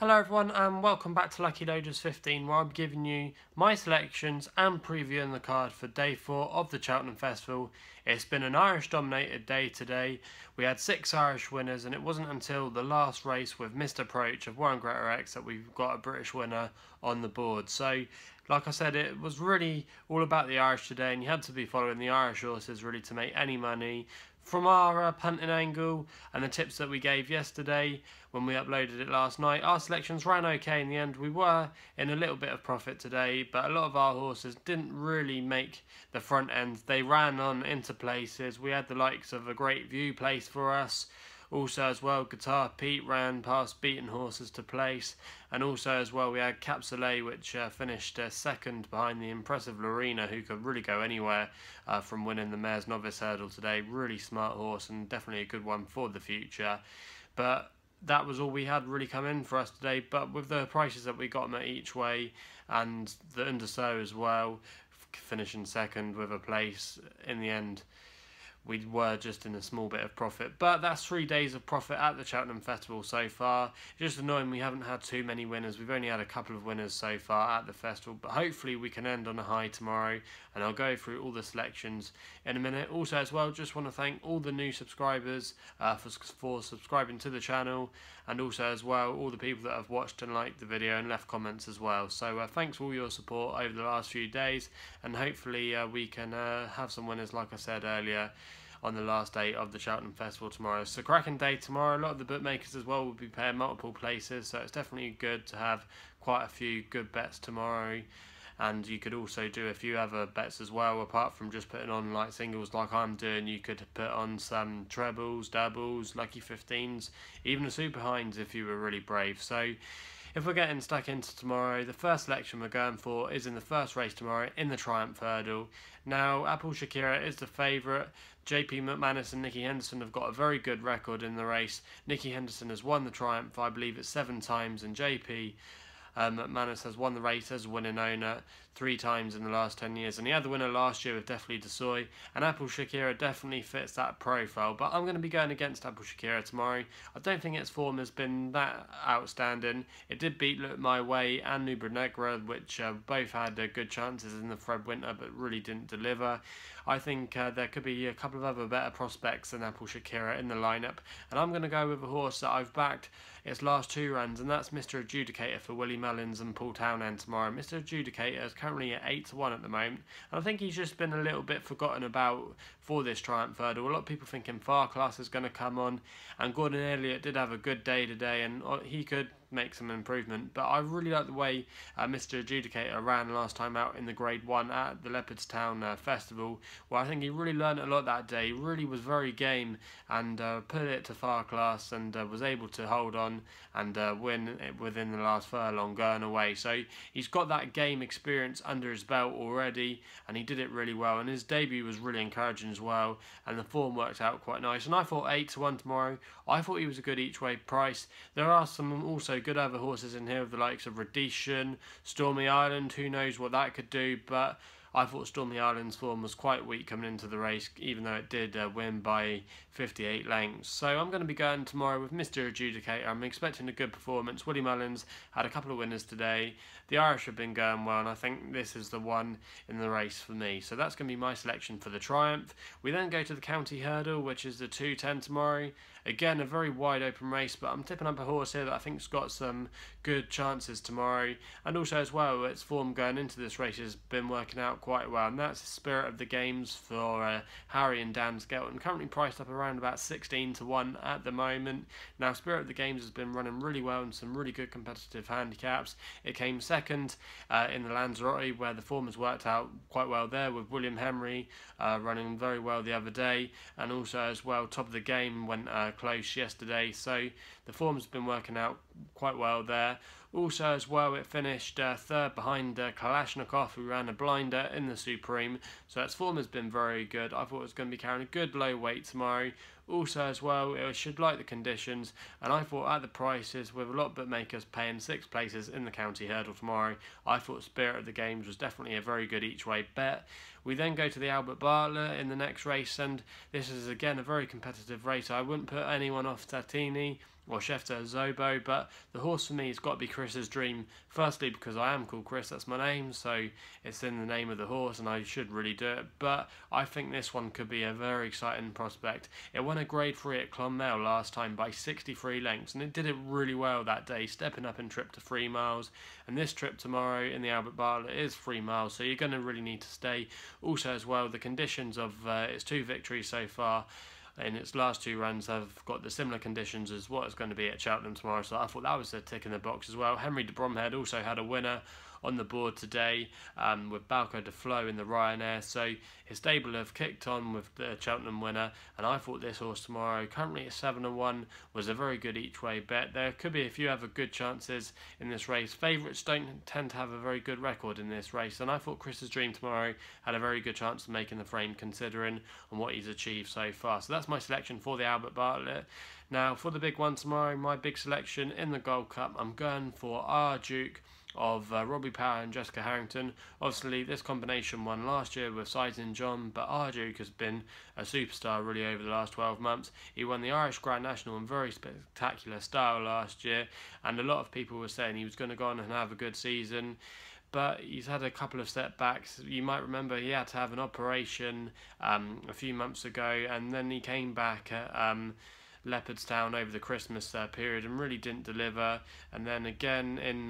Hello everyone and welcome back to Lucky Loaders 15, where I'm giving you my selections and previewing the card for day 4 of the Cheltenham Festival. It's been an Irish dominated day today. We had 6 Irish winners and it wasn't until the last race with Missed Approach of Warren Greta X that we've got a British winner on the board. So like I said, it was really all about the Irish today, and you had to be following the Irish horses really to make any money. From our punting angle and the tips that we gave yesterday when we uploaded it last night, our selections ran okay in the end. We were in a little bit of profit today, but a lot of our horses didn't really make the front end. They ran on into places. We had the likes of A Great View place for us. Also as well, Guitar Pete ran past beaten horses to place, and also as well we had Cap Soleil, which finished second behind the impressive Lorena, who could really go anywhere from winning the Mares Novice Hurdle today. Really smart horse and definitely a good one for the future. But that was all we had really come in for us today. But with the prices that we got them at each way, and the Undersow as well, finishing second with a place in the end, we were just in a small bit of profit. But that's 3 days of profit at the Cheltenham Festival so far. Just annoying we haven't had too many winners. We've only had a couple of winners so far at the festival, but hopefully we can end on a high tomorrow, and I'll go through all the selections in a minute. Also as well, just want to thank all the new subscribers for subscribing to the channel, and also as well all the people that have watched and liked the video and left comments as well. So thanks for all your support over the last few days, and hopefully we can have some winners, like I said earlier, on the last day of the Cheltenham Festival tomorrow. It's a cracking day tomorrow. A lot of the bookmakers as well will be paying multiple places, so it's definitely good to have quite a few good bets tomorrow. And you could also do a few other bets as well, apart from just putting on like singles like I'm doing. You could put on some trebles, doubles, lucky 15s, even a super hinds if you were really brave. So if we're getting stuck into tomorrow, the first selection we're going for is in the first race tomorrow in the Triumph Hurdle. Now, Apple Shakira is the favourite. JP McManus and Nicky Henderson have got a very good record in the race. Nicky Henderson has won the Triumph, I believe it's 7 times, and JP McManus has won the race as a winning owner 3 times in the last 10 years, and he had the winner last year with Definitely Desoy, and Apple Shakira definitely fits that profile. But I'm going to be going against Apple Shakira tomorrow. I don't think its form has been that outstanding. It did beat Look My Way and Nubra Negra, which both had good chances in the Fred Winter but really didn't deliver. I think there could be a couple of other better prospects than Apple Shakira in the lineup, and I'm going to go with a horse that I've backed its last 2 runs, and that's Mr. Adjudicator for Willie Mullins and Paul Townend tomorrow. Mr. Adjudicator is currently at 8 to 1 at the moment, and I think he's just been a little bit forgotten about for this Triumph Hurdle. A lot of people thinking Far Class is going to come on, and Gordon Elliott did have a good day today, and he could make some improvement. But I really like the way Mr. Adjudicator ran last time out in the Grade 1 at the Leopardstown Festival, where I think he really learned a lot that day. He really was very game and put it to Far Class, and was able to hold on and win within the last furlong going away. So he's got that game experience under his belt already, and he did it really well, and his debut was really encouraging as well, and the form worked out quite nice. And I thought 8 to 1 tomorrow. I thought he was a good each way price. There are some also good other horses in here with the likes of Radishan, Stormy Island. Who knows what that could do, but I thought Stormy Island's form was quite weak coming into the race, even though it did win by 58 lengths. So I'm going to be going tomorrow with Mr. Adjudicator. I'm expecting a good performance. Willie Mullins had a couple of winners today. The Irish have been going well, and I think this is the one in the race for me. So that's going to be my selection for the Triumph. We then go to the County Hurdle, which is the 2:10 tomorrow. Again, a very wide open race, but I'm tipping up a horse here that I think's got some good chances tomorrow. And also as well, its form going into this race has been working out quite well, and that's Spirit of the Games for Harry and Dan Skelton, currently priced up around about 16 to 1 at the moment. Now, Spirit of the Games has been running really well in some really good competitive handicaps. It came second in the Lanzarote, where the form has worked out quite well there, with William Henry running very well the other day, and also as well top of the game went close yesterday, so the form's been working out quite well there. Also as well, it finished third behind Kalashnikov, who ran a blinder in the Supreme, so its form has been very good. I thought it was going to be carrying a good low weight tomorrow. Also as well, it should like the conditions, and I thought at the prices, with a lot of bookmakers paying 6 places in the County Hurdle tomorrow, I thought Spirit of the Games was definitely a very good each way bet. We then go to the Albert Bartlett in the next race, and this is again a very competitive race. I wouldn't put anyone off Tatini. or Shefter Zobo, but the horse for me has got to be Chris's Dream. Firstly, because I am called Chris, that's my name, so it's in the name of the horse, and I should really do it. But I think this one could be a very exciting prospect. It won a Grade 3 at Clonmel last time by 63 lengths, and it did it really well that day, stepping up in trip to 3 miles. And this trip tomorrow in the Albert Bartlett is 3 miles, so you're going to really need to stay. Also, as well, the conditions of its 2 victories so far in its last 2 runs have got the similar conditions as what it's going to be at Cheltenham tomorrow, so I thought that was a tick in the box as well. Henry de Bromhead also had a winner on the board today with Balco de Flo in the Ryanair, so his stable have kicked on with the Cheltenham winner, and I thought this horse tomorrow, currently at 7-1, was a very good each way bet. There could be a few other good chances in this race. Favourites don't tend to have a very good record in this race, and I thought Chris's Dream tomorrow had a very good chance of making the frame considering on what he's achieved so far. So that's my selection for the Albert Bartlett. Now for the big one tomorrow, my big selection in the Gold Cup, I'm going for our Duke of Robbie Power and Jessica Harrington. Obviously this combination won last year with Sizing John, but our Duke has been a superstar really over the last 12 months. He won the Irish Grand National in very spectacular style last year, and a lot of people were saying he was going to go on and have a good season, but he's had a couple of setbacks. You might remember he had to have an operation a few months ago, and then he came back at Leopardstown over the Christmas period and really didn't deliver, and then again in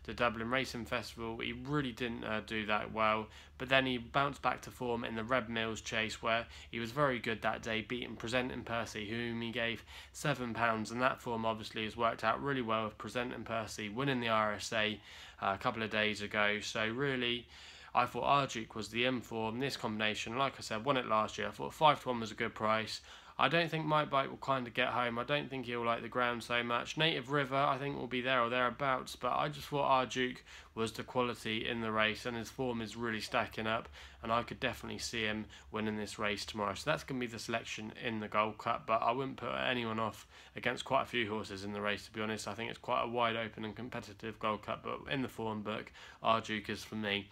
the Dublin Racing Festival he really didn't do that well, but then he bounced back to form in the Red Mills Chase where he was very good that day, beating Presenting Percy, whom he gave £7, and that form obviously has worked out really well with Presenting Percy winning the RSA a couple of days ago. So really I thought Arduke was the inform. This combination, like I said, won it last year. I thought 5-1 was a good price. I don't think Mike Bite will kind of get home. I don't think he'll like the ground so much. Native River, I think, will be there or thereabouts, but I just thought Arduke was the quality in the race, and his form is really stacking up, and I could definitely see him winning this race tomorrow. So that's going to be the selection in the Gold Cup, but I wouldn't put anyone off against quite a few horses in the race, to be honest. I think it's quite a wide open and competitive Gold Cup, but in the form book, Arduke is for me.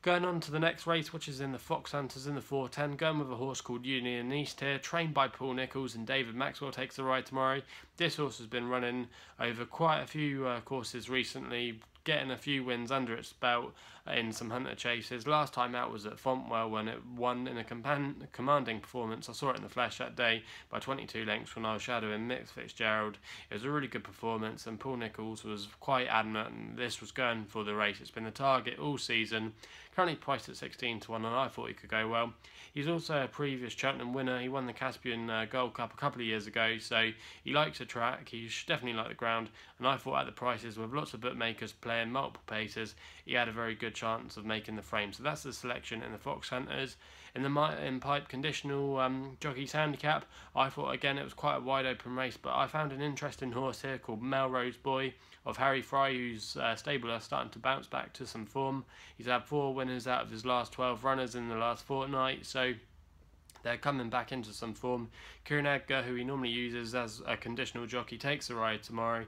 Going on to the next race, which is in the Foxhunters in the 410, going with a horse called Unioniste here, trained by Paul Nicholls, and David Maxwell takes the ride tomorrow. This horse has been running over quite a few courses recently, getting a few wins under its belt in some hunter chases. Last time out was at Fontwell when it won in a commanding performance. I saw it in the flesh that day by 22 lengths when I was shadowing Mick Fitzgerald. It was a really good performance, and Paul Nicholls was quite adamant, and this was going for the race. It's been the target all season. Currently priced at 16-1, and I thought he could go well. He's also a previous Cheltenham winner. He won the Caspian Gold Cup a couple of years ago, so he likes the track. He should definitely like the ground, and I thought at the prices with lots of bookmakers playing multiple paces, he had a very good chance of making the frame. So that's the selection in the Foxhunters. In the Martin Pipe conditional jockeys handicap, I thought again it was quite a wide open race, but I found an interesting horse here called Melrose Boy of Harry Fry, whose stable are starting to bounce back to some form. He's had 4 winners out of his last 12 runners in the last fortnight, so they're coming back into some form. Kieran Edgar, who he normally uses as a conditional jockey, takes the ride tomorrow.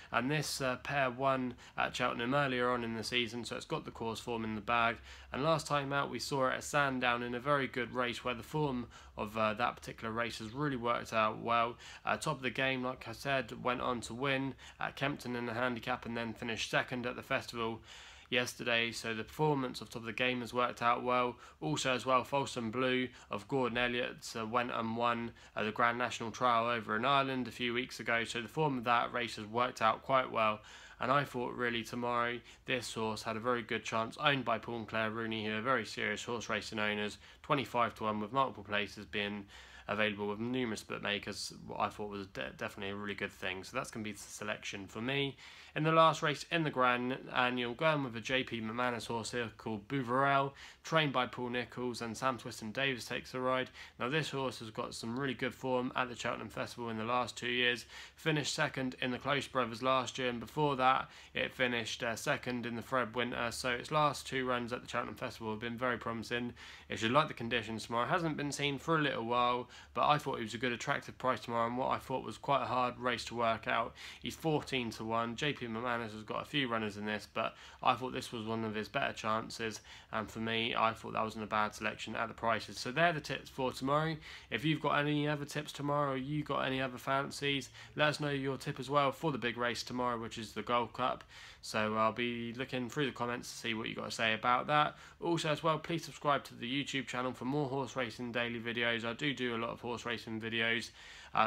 And this pair won at Cheltenham earlier on in the season, so it's got the course form in the bag. And last time out we saw it at Sandown in a very good race where the form of that particular race has really worked out well. Top of the game, like I said, went on to win at Kempton in the handicap and then finished second at the festival yesterday, so the performance of Top of the Game has worked out well. Also as well, Folsom Blue of Gordon Elliott went and won the Grand National Trial over in Ireland a few weeks ago, so the form of that race has worked out quite well. And I thought really tomorrow this horse had a very good chance, owned by Paul and Claire Rooney, who are very serious horse racing owners, 25-1 with multiple places being available with numerous bookmakers. What I thought was definitely a really good thing. So that's going to be the selection for me. In the last race in the Grand Annual, going with a JP McManus horse here called Bouvreuil, trained by Paul Nicholls, and Sam Twiston Davis takes the ride. Now this horse has got some really good form at the Cheltenham Festival in the last 2 years. Finished second in the Close Brothers last year, and before that it finished second in the Fred Winter. So its last 2 runs at the Cheltenham Festival have been very promising. It should like the conditions tomorrow. Hasn't been seen for a little while, but I thought he was a good attractive price tomorrow, and what I thought was quite a hard race to work out. He's 14 to 1. JP McManus has got a few runners in this, but I thought this was one of his better chances, and for me, I thought that wasn't a bad selection at the prices. So they're the tips for tomorrow. If you've got any other tips tomorrow, or you got any other fancies, let us know your tip as well for the big race tomorrow, which is the Gold Cup. So I'll be looking through the comments to see what you got to say about that. Also as well, please subscribe to the YouTube channel for more horse racing daily videos. I do a lot of horse racing videos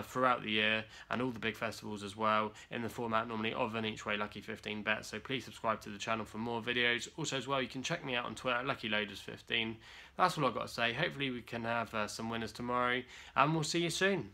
throughout the year, and all the big festivals as well, in the format normally of an each way Lucky 15 bet. So please subscribe to the channel for more videos. Also as well, you can check me out on Twitter at LuckyLoaders15. That's all I've got to say. Hopefully we can have some winners tomorrow, and we'll see you soon.